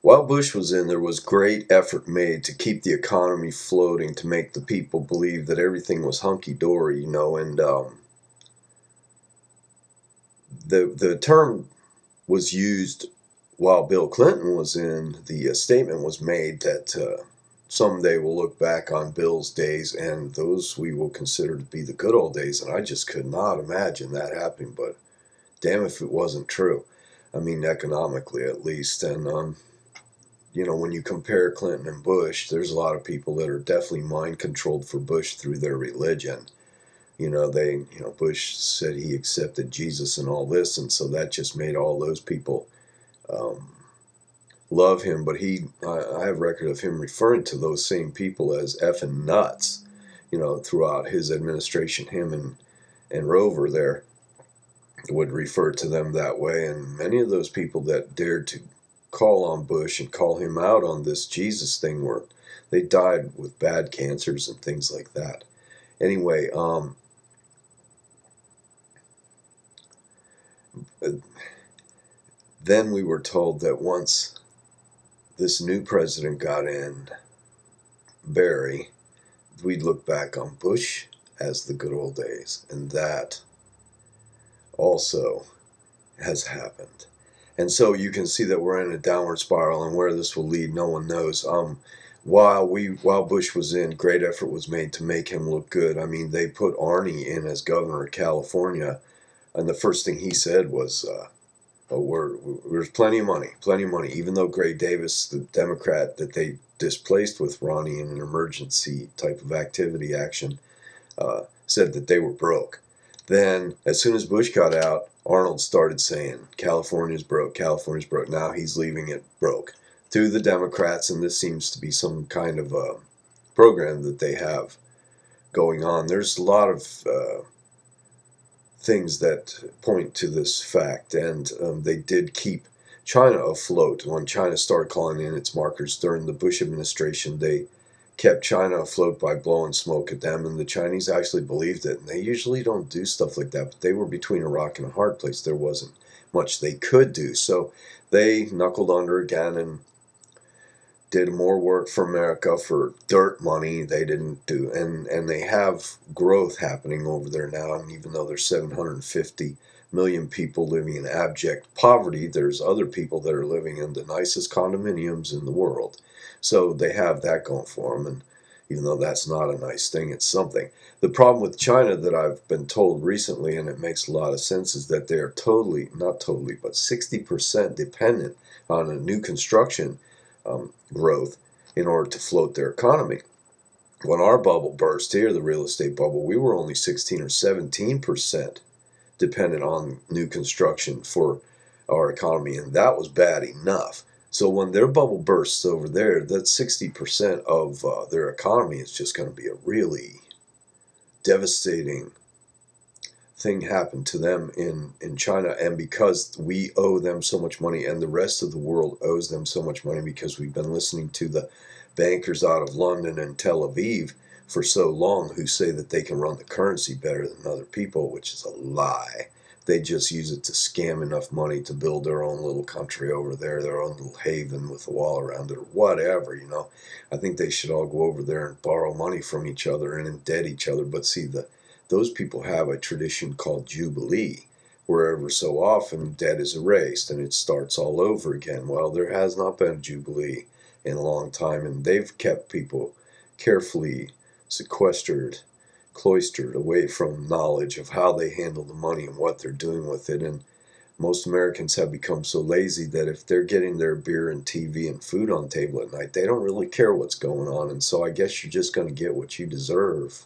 While Bush was in, there was great effort made to keep the economy floating, to make the people believe that everything was hunky-dory, and the term was used while Bill Clinton was in. The statement was made that someday we'll look back on Bill's days, and those we will consider to be the good old days, and I just could not imagine that happening, but damn if it wasn't true. I mean, economically at least. And when you compare Clinton and Bush, there's a lot of people that are definitely mind controlled for Bush through their religion. Bush said he accepted Jesus and all this, and so that just made all those people love him. But I have record of him referring to those same people as effing nuts, throughout his administration. Him and Rover there would refer to them that way, and many of those people that dared to call on Bush and call him out on this Jesus thing they died with bad cancers and things like that. Anyway, then we were told that once this new president got in, Barry, we'd look back on Bush as the good old days, and that also has happened. And so you can see that we're in a downward spiral, and where this will lead, no one knows. While Bush was in, great effort was made to make him look good. I mean, they put Arnie in as governor of California, and the first thing he said was, there's plenty of money. Even though Gray Davis, the Democrat that they displaced with Ronnie in an emergency type of activity action, said that they were broke. Then, as soon as Bush got out, Arnold started saying, California's broke. Now he's leaving it broke to the Democrats, and this seems to be some kind of a program that they have going on. There's a lot of things that point to this fact, and they did keep China afloat. When China started calling in its markers during the Bush administration, they kept China afloat by blowing smoke at them, and the Chinese actually believed it. And they usually don't do stuff like that, but they were between a rock and a hard place. There wasn't much they could do, so they knuckled under again and did more work for America for dirt money. They didn't do, and they have growth happening over there now. And even though there's 750 million people living in abject poverty, there's other people that are living in the nicest condominiums in the world. So they have that going for them, and even though that's not a nice thing, it's something. The problem with China that I've been told recently, and it makes a lot of sense, is that they are not totally, but 60% dependent on a new construction growth in order to float their economy. When our bubble burst here, the real estate bubble, we were only 16 or 17% dependent on new construction for our economy, and that was bad enough. So when their bubble bursts over there, that 60% of their economy is just going to be a really devastating thing happen to them in China. And because we owe them so much money, and the rest of the world owes them so much money, because we've been listening to the bankers out of London and Tel Aviv for so long who say that they can run the currency better than other people, which is a lie. They just use it to scam enough money to build their own little country over there, their own little haven with a wall around it or whatever, I think they should all go over there and borrow money from each other and indebt each other. But see, those people have a tradition called Jubilee, where ever so often debt is erased and it starts all over again. Well, there has not been a Jubilee in a long time, and they've kept people carefully sequestered, cloistered away from knowledge of how they handle the money and what they're doing with it. And most Americans have become so lazy that if they're getting their beer and TV and food on the table at night, they don't really care what's going on. And so I guess you're just going to get what you deserve.